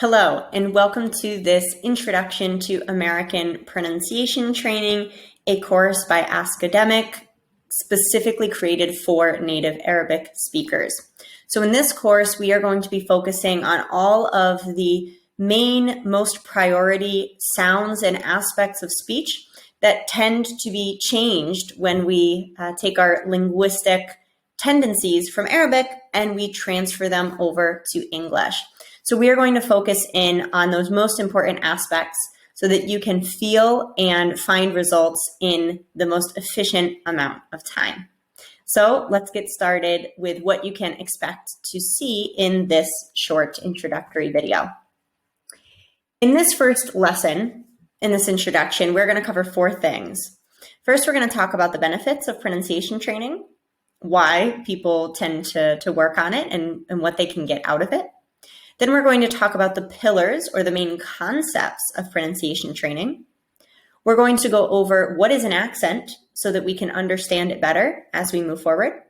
Hello, and welcome to this Introduction to American Pronunciation Training, a course by Askademic, specifically created for native Arabic speakers. So in this course, we are going to be focusing on all of the main, most priority sounds and aspects of speech that tend to be changed when we take our linguistic tendencies from Arabic and we transfer them over to English. So we are going to focus in on those most important aspects so that you can feel and find results in the most efficient amount of time. So let's get started with what you can expect to see in this short introductory video. In this first lesson, in this introduction, we're going to cover four things. First, we're going to talk about the benefits of pronunciation training, why people tend to work on it and what they can get out of it. Then we're going to talk about the pillars or the main concepts of pronunciation training. We're going to go over what is an accent so that we can understand it better as we move forward.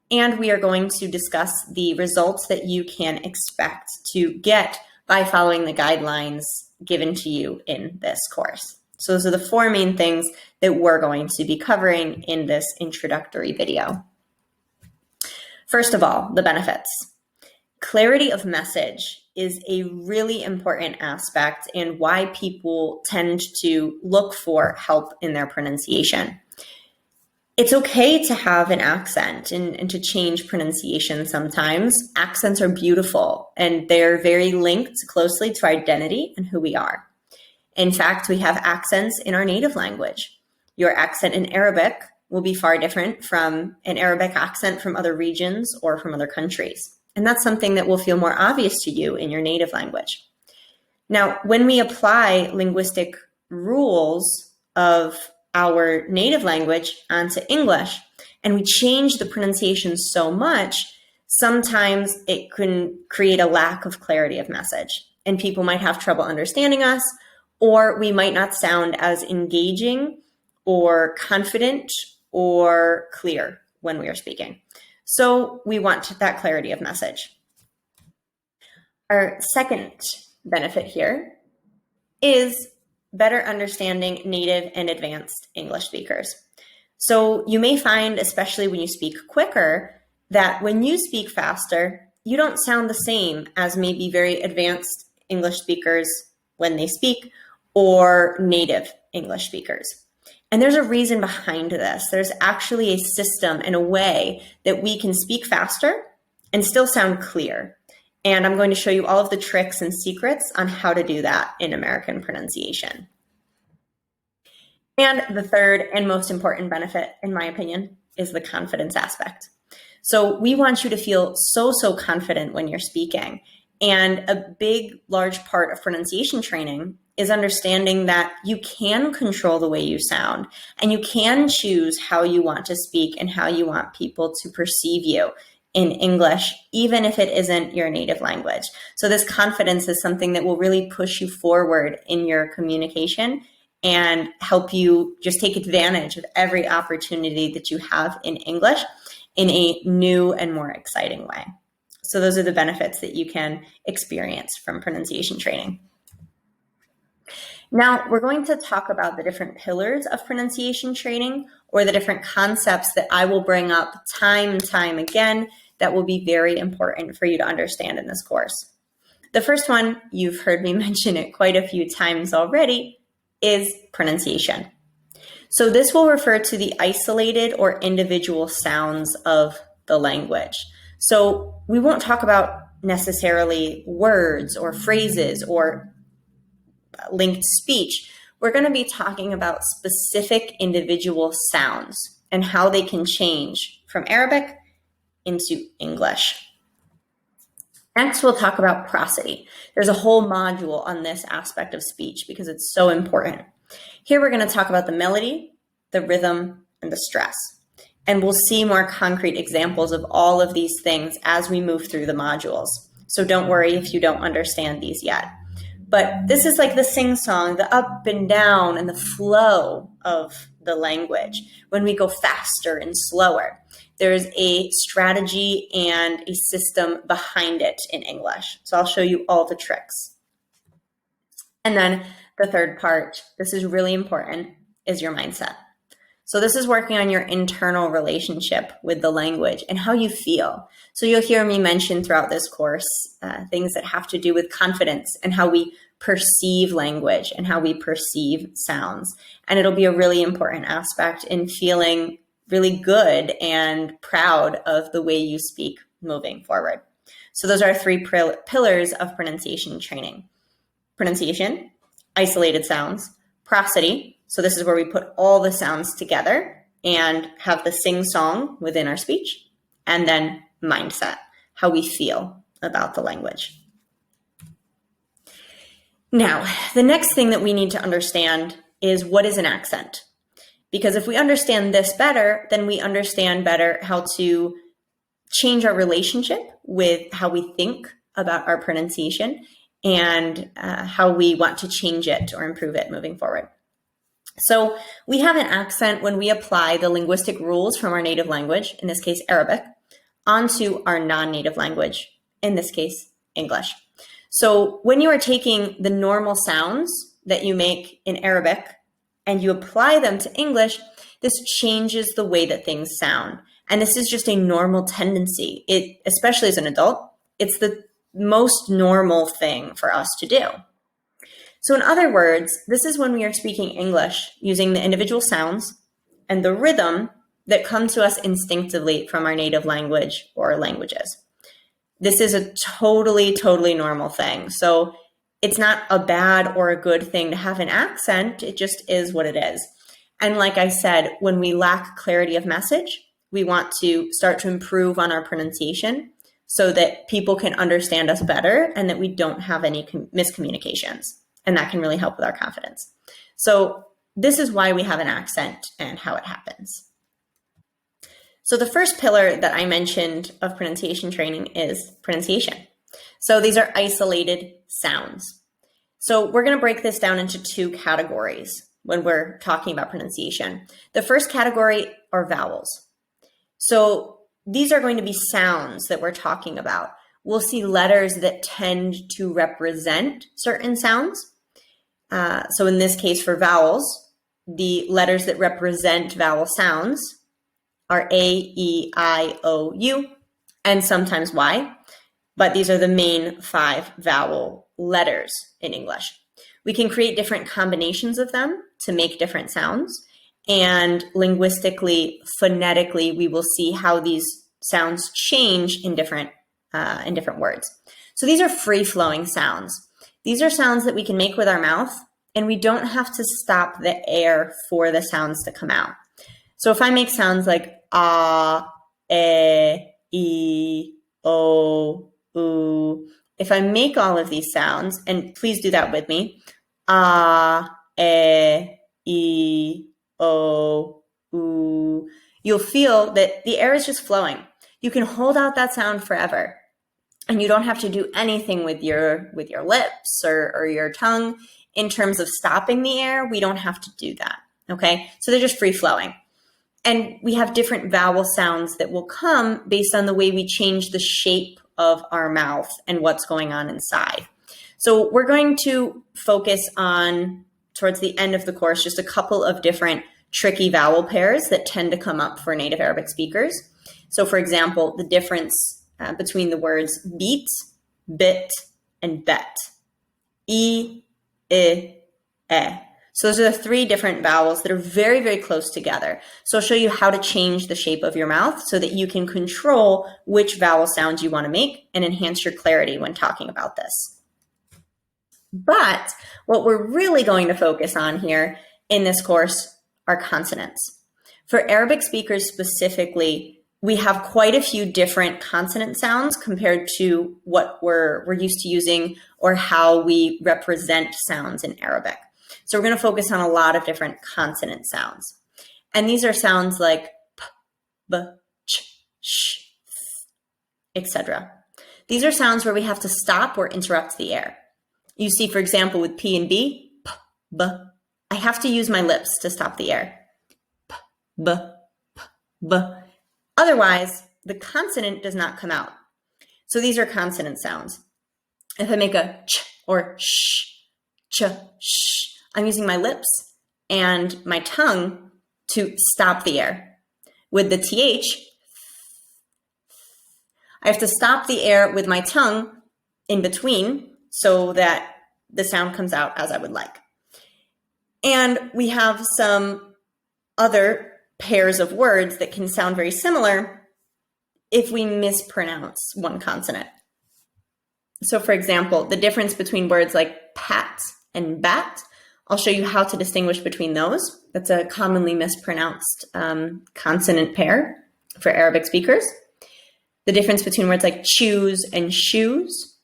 And we are going to discuss the results that you can expect to get by following the guidelines given to you in this course. So those are the four main things that we're going to be covering in this introductory video. First of all, the benefits. Clarity of message is a really important aspect and why people tend to look for help in their pronunciation. It's okay to have an accent and to change pronunciation sometimes. Accents are beautiful and they're very linked closely to our identity and who we are. In fact, we have accents in our native language. Your accent in Arabic will be far different from an Arabic accent from other regions or from other countries. And that's something that will feel more obvious to you in your native language. Now, when we apply linguistic rules of our native language onto English, and we change the pronunciation so much, sometimes it can create a lack of clarity of message. And people might have trouble understanding us, or we might not sound as engaging or confident or clear when we are speaking. So we want that clarity of message. Our second benefit here is better understanding native and advanced English speakers. So you may find, especially when you speak quicker, that when you speak faster, you don't sound the same as maybe very advanced English speakers when they speak or native English speakers. And there's a reason behind this. There's actually a system and a way that we can speak faster and still sound clear. And I'm going to show you all of the tricks and secrets on how to do that in American pronunciation. And the third and most important benefit, in my opinion, is the confidence aspect. So we want you to feel so confident when you're speaking. And a big, large part of pronunciation training is understanding that you can control the way you sound and you can choose how you want to speak and how you want people to perceive you in English, even if it isn't your native language. So this confidence is something that will really push you forward in your communication and help you just take advantage of every opportunity that you have in English in a new and more exciting way. So those are the benefits that you can experience from pronunciation training. Now, we're going to talk about the different pillars of pronunciation training or the different concepts that I will bring up time and time again that will be very important for you to understand in this course. The first one, you've heard me mention it quite a few times already, is pronunciation. So this will refer to the isolated or individual sounds of the language. So we won't talk about necessarily words or phrases or linked speech. We're going to be talking about specific individual sounds and how they can change from Arabic into English. Next, we'll talk about prosody. There's a whole module on this aspect of speech because it's so important. Here we're going to talk about the melody, the rhythm, and the stress. And we'll see more concrete examples of all of these things as we move through the modules. So don't worry if you don't understand these yet. But this is like the sing-song, the up and down and the flow of the language. When we go faster and slower, there's a strategy and a system behind it in English. So I'll show you all the tricks And then the third part, this is really important, is your mindset. So this is working on your internal relationship with the language and how you feel. So you'll hear me mention throughout this course things that have to do with confidence and how we perceive language and how we perceive sounds. And it'll be a really important aspect in feeling really good and proud of the way you speak moving forward. So those are three pillars of pronunciation training. Pronunciation, isolated sounds, prosody. So this is where we put all the sounds together and have the sing-song within our speech. And then mindset, how we feel about the language. Now, the next thing that we need to understand is what is an accent? Because if we understand this better, then we understand better how to change our relationship with how we think about our pronunciation and how we want to change it or improve it moving forward. So we have an accent when we apply the linguistic rules from our native language, in this case Arabic, onto our non-native language, in this case English. So when you are taking the normal sounds that you make in Arabic and you apply them to English, this changes the way that things sound. And this is just a normal tendency. It, especially as an adult, it's the most normal thing for us to do. So in other words, this is when we are speaking English using the individual sounds and the rhythm that come to us instinctively from our native language or languages. This is a totally normal thing. So it's not a bad or a good thing to have an accent. It just is what it is. And like I said, when we lack clarity of message, we want to start to improve on our pronunciation so that people can understand us better and that we don't have any miscommunications. And that can really help with our confidence. So this is why we have an accent and how it happens. So the first pillar that I mentioned of pronunciation training is pronunciation. So these are isolated sounds. So we're going to break this down into two categories when we're talking about pronunciation. The first category are vowels. So these are going to be sounds that we're talking about. We'll see letters that tend to represent certain sounds. So in this case for vowels, the letters that represent vowel sounds are A, E, I, O, U, and sometimes Y, but these are the main 5 vowel letters in English. We can create different combinations of them to make different sounds, and linguistically, phonetically, we will see how these sounds change in different words. So these are free-flowing sounds. These are sounds that we can make with our mouth, and we don't have to stop the air for the sounds to come out. So if I make sounds like ah, e, o, oo, if I make all of these sounds, and please do that with me, ah, e, o, oo, you'll feel that the air is just flowing. You can hold out that sound forever, and you don't have to do anything with your lips or your tongue in terms of stopping the air. We don't have to do that, okay? So they're just free flowing. And we have different vowel sounds that will come based on the way we change the shape of our mouth and what's going on inside. So we're going to focus on, towards the end of the course, just a couple of different tricky vowel pairs that tend to come up for native Arabic speakers. So for example, the difference between the words beat, bit, and bet. E, I, e. So those are the 3 different vowels that are very close together. So I'll show you how to change the shape of your mouth so that you can control which vowel sounds you want to make and enhance your clarity when talking about this. But what we're really going to focus on here in this course are consonants. For Arabic speakers specifically, we have quite a few different consonant sounds compared to what we're used to using or how we represent sounds in Arabic. So we're going to focus on a lot of different consonant sounds. And these are sounds like p, b, ch, sh, etc. These are sounds where we have to stop or interrupt the air. You see, for example, with P and B, p, b, I have to use my lips to stop the air. P, b, p, b. Otherwise, the consonant does not come out. So these are consonant sounds. If I make a ch or sh, ch, sh. I'm using my lips and my tongue to stop the air. With the th, I have to stop the air with my tongue in between so that the sound comes out as I would like. And we have some other pairs of words that can sound very similar if we mispronounce one consonant. So for example, the difference between words like pat and bat, I'll show you how to distinguish between those. That's a commonly mispronounced consonant pair for Arabic speakers. The difference between words like choose and shoes,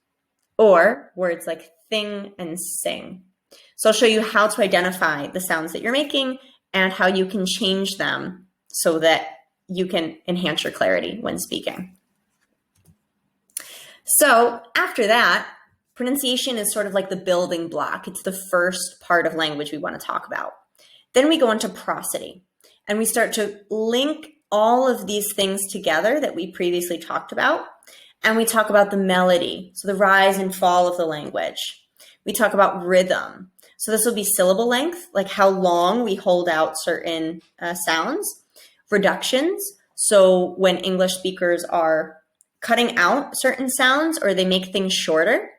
or words like thing and sing. So I'll show you how to identify the sounds that you're making and how you can change them so that you can enhance your clarity when speaking. So after that, pronunciation is sort of like the building block. It's the first part of language we want to talk about. Then we go into prosody, and we start to link all of these things together that we previously talked about, and we talk about the melody, so the rise and fall of the language. We talk about rhythm. So this will be syllable length, like how long we hold out certain sounds. Reductions, so when English speakers are cutting out certain sounds or they make things shorter,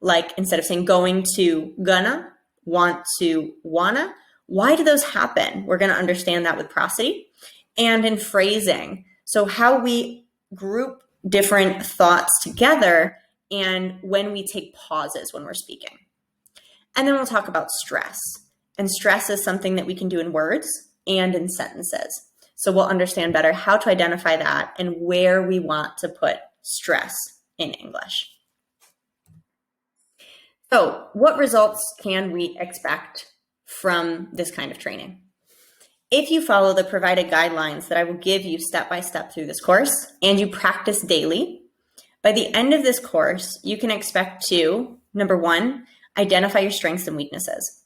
like instead of saying going to, gonna, want to, wanna. Why do those happen? We're going to understand that with prosody. And in phrasing, so how we group different thoughts together and when we take pauses when we're speaking. And then we'll talk about stress. And stress is something that we can do in words and in sentences. So we'll understand better how to identify that and where we want to put stress in English. So what results can we expect from this kind of training? If you follow the provided guidelines that I will give you step by step through this course, and you practice daily, by the end of this course, you can expect to, number one, identify your strengths and weaknesses.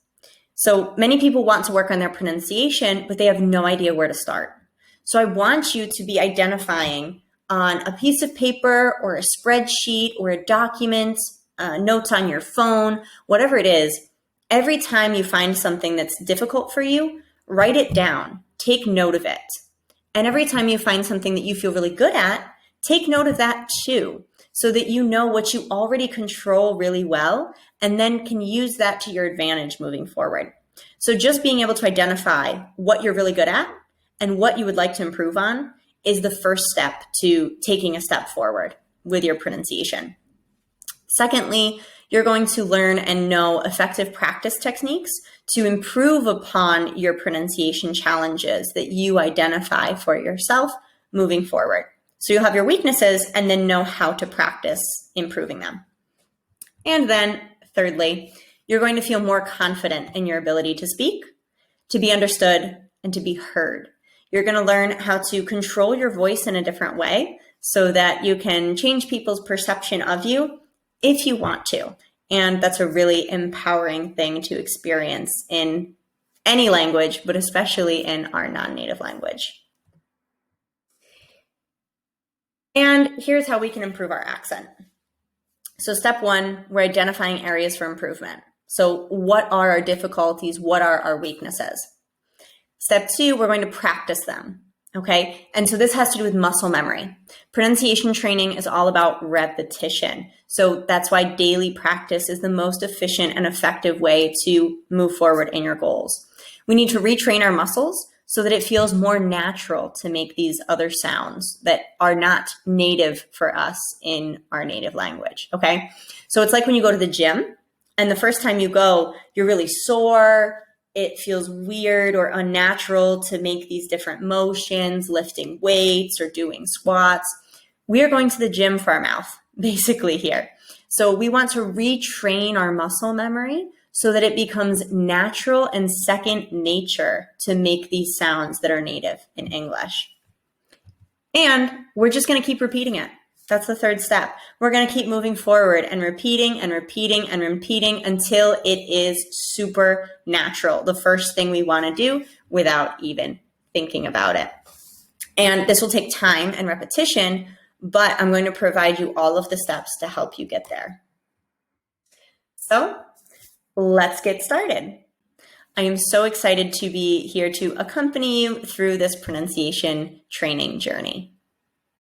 So many people want to work on their pronunciation, but they have no idea where to start. So I want you to be identifying on a piece of paper or a spreadsheet or a document, notes on your phone, whatever it is. Every time you find something that's difficult for you, write it down, take note of it. And every time you find something that you feel really good at, take note of that too, so that you know what you already control really well and then can use that to your advantage moving forward. So just being able to identify what you're really good at and what you would like to improve on is the first step to taking a step forward with your pronunciation. Secondly, you're going to learn and know effective practice techniques to improve upon your pronunciation challenges that you identify for yourself moving forward. So you'll have your weaknesses and then know how to practice improving them. And then thirdly, you're going to feel more confident in your ability to speak, to be understood, and to be heard. You're going to learn how to control your voice in a different way so that you can change people's perception of you if you want to. And that's a really empowering thing to experience in any language, but especially in our non-native language. And here's how we can improve our accent. So step one, we're identifying areas for improvement. So what are our difficulties? What are our weaknesses? Step two, we're going to practice them. Okay. And so this has to do with muscle memory. Pronunciation training is all about repetition. So that's why daily practice is the most efficient and effective way to move forward in your goals. We need to retrain our muscles so that it feels more natural to make these other sounds that are not native for us in our native language. Okay. So it's like when you go to the gym and the first time you go, you're really sore. It feels weird or unnatural to make these different motions, lifting weights or doing squats. We are going to the gym for our mouth, basically here. So we want to retrain our muscle memory so that it becomes natural and second nature to make these sounds that are native in English. And we're just going to keep repeating it. That's the third step. We're going to keep moving forward and repeating and repeating and repeating until it is super natural. The first thing we want to do without even thinking about it. And this will take time and repetition, but I'm going to provide you all of the steps to help you get there. So Let's get started. I am so excited to be here to accompany you through this pronunciation training journey.